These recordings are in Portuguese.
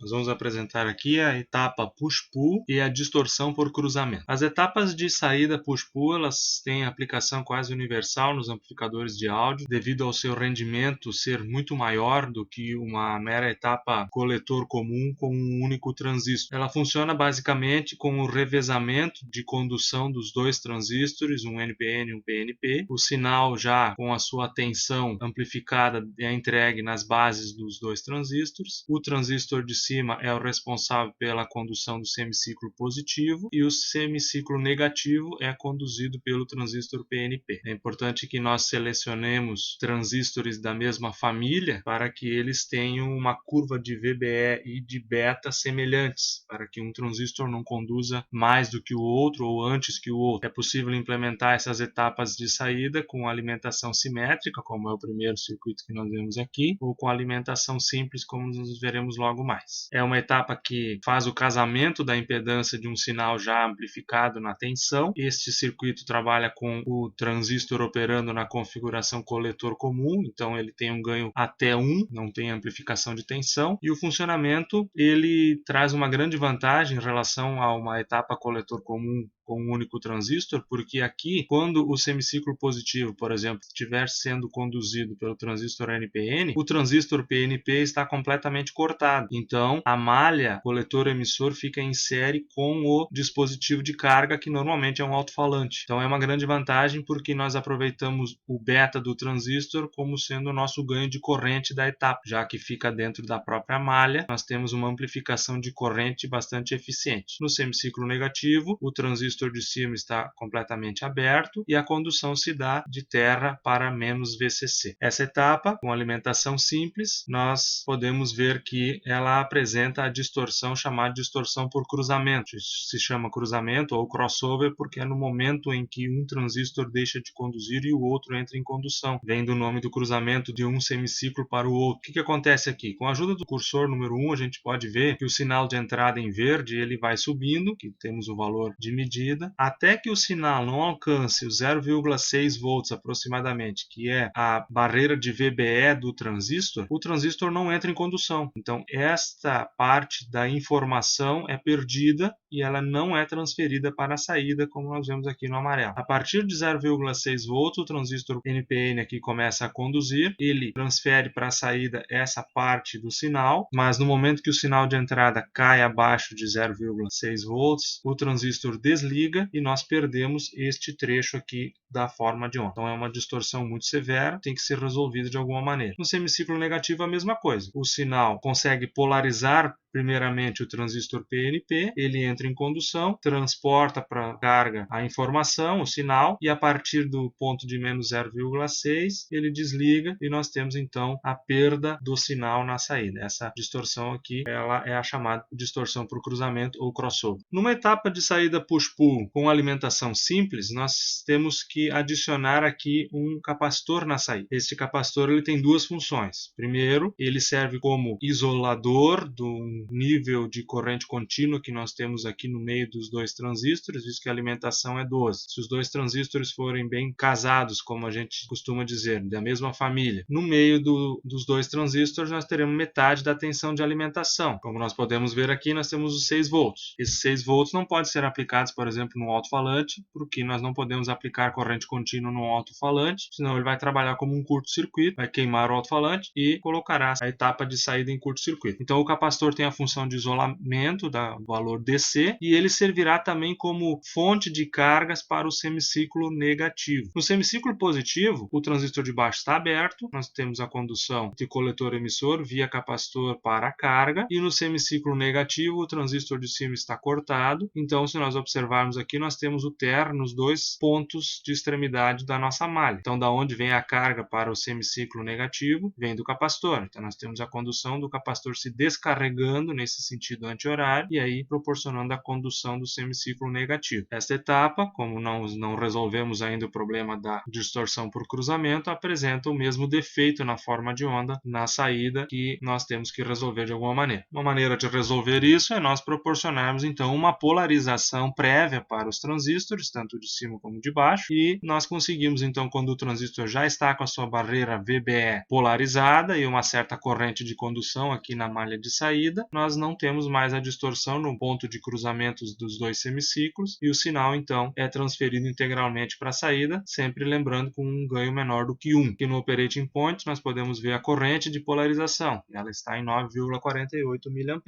Nós vamos apresentar aqui a etapa push-pull e a distorção por cruzamento. As etapas de saída push-pull elas têm aplicação quase universal nos amplificadores de áudio, devido ao seu rendimento ser muito maior do que uma mera etapa coletor comum com um único transistor. Ela funciona basicamente com o revezamento de condução dos dois transistores, um NPN e um PNP. O sinal já com a sua tensão amplificada é entregue nas bases dos dois transistores. O transistor de cima é o responsável pela condução do semiciclo positivo e o semiciclo negativo é conduzido pelo transistor PNP. É importante que nós selecionemos transistores da mesma família para que eles tenham uma curva de VBE e de beta semelhantes, para que um transistor não conduza mais do que o outro ou antes que o outro. É possível implementar essas etapas de saída com alimentação simétrica, como é o primeiro circuito que nós vemos aqui, ou com alimentação simples, como nós veremos logo mais. É uma etapa que faz o casamento da impedância de um sinal já amplificado na tensão. Este circuito trabalha com o transistor operando na configuração coletor comum, então ele tem um ganho até 1, não tem amplificação de tensão, e o funcionamento ele traz uma grande vantagem em relação a uma etapa coletor comum com um único transistor, porque aqui, quando o semiciclo positivo, por exemplo, estiver sendo conduzido pelo transistor NPN, o transistor PNP está completamente cortado. Então, a malha coletor-emissor fica em série com o dispositivo de carga, que normalmente é um alto-falante. Então, é uma grande vantagem porque nós aproveitamos o beta do transistor como sendo o nosso ganho de corrente da etapa, já que fica dentro da própria malha, nós temos uma amplificação de corrente bastante eficiente. No semiciclo negativo, o transistor de cima está completamente aberto e a condução se dá de terra para menos VCC. Essa etapa, com alimentação simples, nós podemos ver que ela apresenta a distorção chamada distorção por cruzamento. Isso se chama cruzamento ou crossover porque é no momento em que um transistor deixa de conduzir e o outro entra em condução. Vem do nome do cruzamento de um semiciclo para o outro. O que acontece aqui? Com a ajuda do cursor número 1, a gente pode ver que o sinal de entrada em verde ele vai subindo, que temos o valor de medida, até que o sinal não alcance os 0,6 volts aproximadamente, que é a barreira de VBE do transistor, o transistor não entra em condução. Então, esta parte da informação é perdida e ela não é transferida para a saída, como nós vemos aqui no amarelo. A partir de 0,6 volts, o transistor NPN aqui começa a conduzir, ele transfere para a saída essa parte do sinal, mas no momento que o sinal de entrada cai abaixo de 0,6 volts, o transistor desliga e nós perdemos este trecho aqui da forma de onda. Então é uma distorção muito severa, tem que ser resolvida de alguma maneira. No semiciclo negativo a mesma coisa. O sinal consegue polarizar primeiramente o transistor PNP, ele entra em condução, transporta para a carga a informação, o sinal, e a partir do ponto de menos 0,6 ele desliga e nós temos então a perda do sinal na saída. Essa distorção aqui ela é a chamada distorção por cruzamento ou crossover. Numa etapa de saída push-pull com alimentação simples, nós temos que adicionar aqui um capacitor na saída. Este capacitor ele tem duas funções. Primeiro, ele serve como isolador do nível de corrente contínua que nós temos aqui no meio dos dois transistores, visto que a alimentação é 12. Se os dois transistores forem bem casados, como a gente costuma dizer, da mesma família, no meio dos dois transistores nós teremos metade da tensão de alimentação. Como nós podemos ver aqui, nós temos os 6 volts. Esses 6 volts não podem ser aplicados, por exemplo, no alto-falante, porque nós não podemos aplicar corrente contínua no alto-falante, senão ele vai trabalhar como um curto-circuito, vai queimar o alto-falante e colocará a etapa de saída em curto-circuito. Então o capacitor tem a função de isolamento do valor DC e ele servirá também como fonte de cargas para o semiciclo negativo. No semiciclo positivo, o transistor de baixo está aberto, nós temos a condução de coletor-emissor via capacitor para a carga, e no semiciclo negativo o transistor de cima está cortado. Então, se nós observarmos aqui, nós temos o TER nos dois pontos de extremidade da nossa malha. Então, da onde vem a carga para o semiciclo negativo? Vem do capacitor. Então, nós temos a condução do capacitor se descarregando nesse sentido anti-horário e aí proporcionando a condução do semiciclo negativo. Esta etapa, como não resolvemos ainda o problema da distorção por cruzamento, apresenta o mesmo defeito na forma de onda na saída que nós temos que resolver de alguma maneira. Uma maneira de resolver isso é nós proporcionarmos então uma polarização prévia para os transistores, tanto de cima como de baixo, e nós conseguimos então, quando o transistor já está com a sua barreira VBE polarizada e uma certa corrente de condução aqui na malha de saída, nós não temos mais a distorção no ponto de cruzamentos dos dois semiciclos e o sinal então é transferido integralmente para a saída, sempre lembrando com um ganho menor do que 1. Aqui no operating point nós podemos ver a corrente de polarização, ela está em 9,48 mA,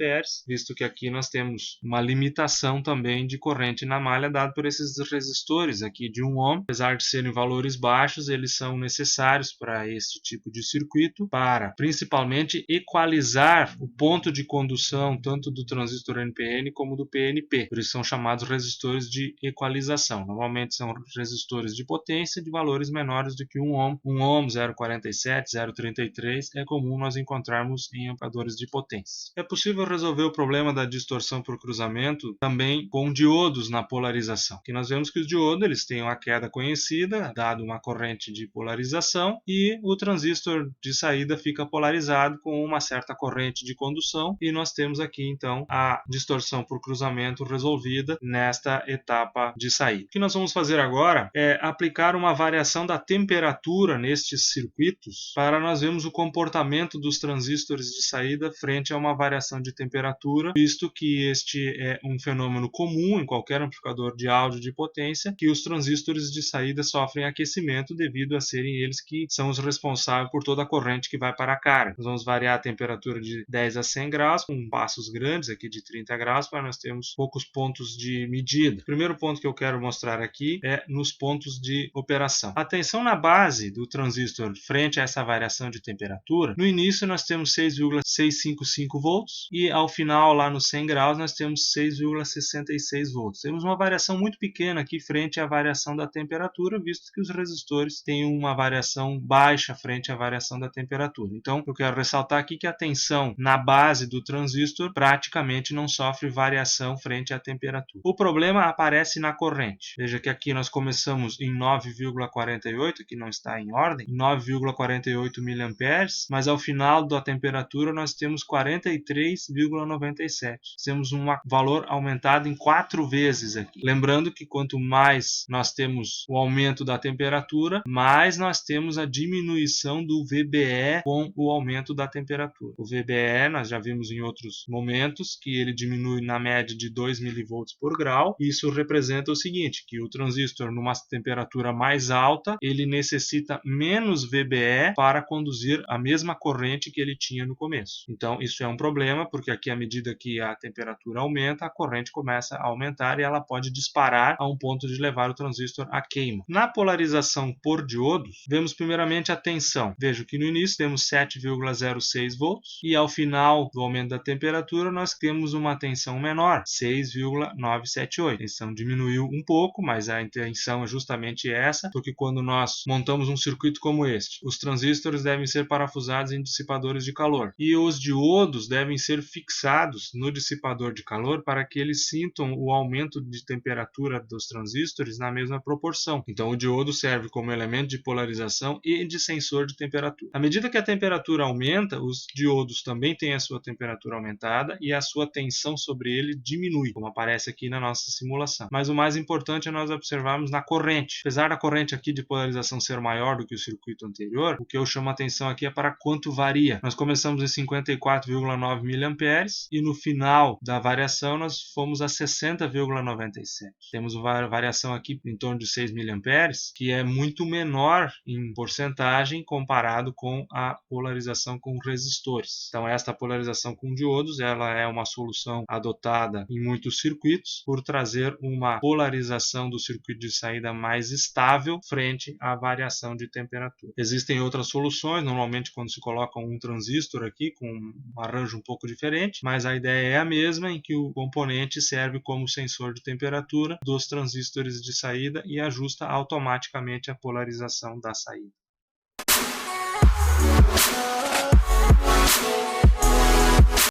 visto que aqui nós temos uma limitação também de corrente na malha dado por esses resistores aqui de 1 ohm. Apesar de serem valores baixos, eles são necessários para este tipo de circuito, para principalmente equalizar o ponto de condução tanto do transistor NPN como do PNP. Por isso são chamados resistores de equalização. Normalmente são resistores de potência de valores menores do que 1 ohm. 1 ohm, 0,47, 0,33 é comum nós encontrarmos em amplificadores de potência. É possível resolver o problema da distorção por cruzamento também com diodos na polarização. Aqui nós vemos que os diodos eles têm uma queda conhecida, dado uma corrente de polarização, e o transistor de saída fica polarizado com uma certa corrente de condução, e nós temos aqui então a distorção por cruzamento resolvida nesta etapa de saída. O que nós vamos fazer agora é aplicar uma variação da temperatura nestes circuitos para nós vermos o comportamento dos transistores de saída frente a uma variação de temperatura, visto que este é um fenômeno comum em qualquer amplificador de áudio de potência, que os transistores de saída sofrem aquecimento devido a serem eles que são os responsáveis por toda a corrente que vai para a carga. Nós vamos variar a temperatura de 10 a 100 graus, com passos grandes aqui de 30 graus, para nós termos poucos pontos de medida. O primeiro ponto que eu quero mostrar aqui é nos pontos de operação. A tensão na base do transistor frente a essa variação de temperatura, no início nós temos 6,655 volts e ao final lá nos 100 graus nós temos 6,66 volts. Temos uma variação muito pequena aqui frente à variação da temperatura, visto que os resistores têm uma variação baixa frente à variação da temperatura. Então eu quero ressaltar aqui que a tensão na base do transistor praticamente não sofre variação frente à temperatura. O problema aparece na corrente. Veja que aqui nós começamos em 9,48, que não está em ordem, 9,48 mA, mas ao final da temperatura nós temos 43,97. Temos um valor aumentado em 4 vezes aqui. Lembrando que quanto mais nós temos o aumento da temperatura, mais nós temos a diminuição do VBE com o aumento da temperatura. O VBE nós já vimos em outros momentos que ele diminui na média de 2 mV por grau. Isso representa o seguinte, que o transistor numa temperatura mais alta, ele necessita menos VBE para conduzir a mesma corrente que ele tinha no começo. Então isso é um problema, porque aqui à medida que a temperatura aumenta, a corrente começa a aumentar e ela pode disparar a um ponto de levar o transistor à queima. Na polarização por diodos, vemos primeiramente a tensão. Veja que no início temos 7,06 volts e ao final do aumento da temperatura nós temos uma tensão menor, 6,978. A tensão diminuiu um pouco, mas a intenção é justamente essa, porque quando nós montamos um circuito como este, os transistores devem ser parafusados em dissipadores de calor e os diodos devem ser fixados no dissipador de calor para que eles sintam o aumento de temperatura dos transistores na mesma proporção. Então o diodo serve como elemento de polarização e de sensor de temperatura. À medida que a temperatura aumenta, os diodos também têm a sua temperatura aumentada e a sua tensão sobre ele diminui, como aparece aqui na nossa simulação. Mas o mais importante é nós observarmos na corrente. Apesar da corrente aqui de polarização ser maior do que o circuito anterior, o que eu chamo a atenção aqui é para quanto varia. Nós começamos em 54,9 mA e no final da variação nós fomos a 60,97. Temos uma variação aqui em torno de 6 mA, que é muito menor em porcentagem comparado com a polarização com resistores. Então esta polarização com diodos, ela é uma solução adotada em muitos circuitos por trazer uma polarização do circuito de saída mais estável frente à variação de temperatura. Existem outras soluções, normalmente quando se coloca um transistor aqui com um arranjo um pouco diferente, mas a ideia é a mesma, em que o componente serve como sensor de temperatura dos transistores de saída e ajusta automaticamente a polarização da saída.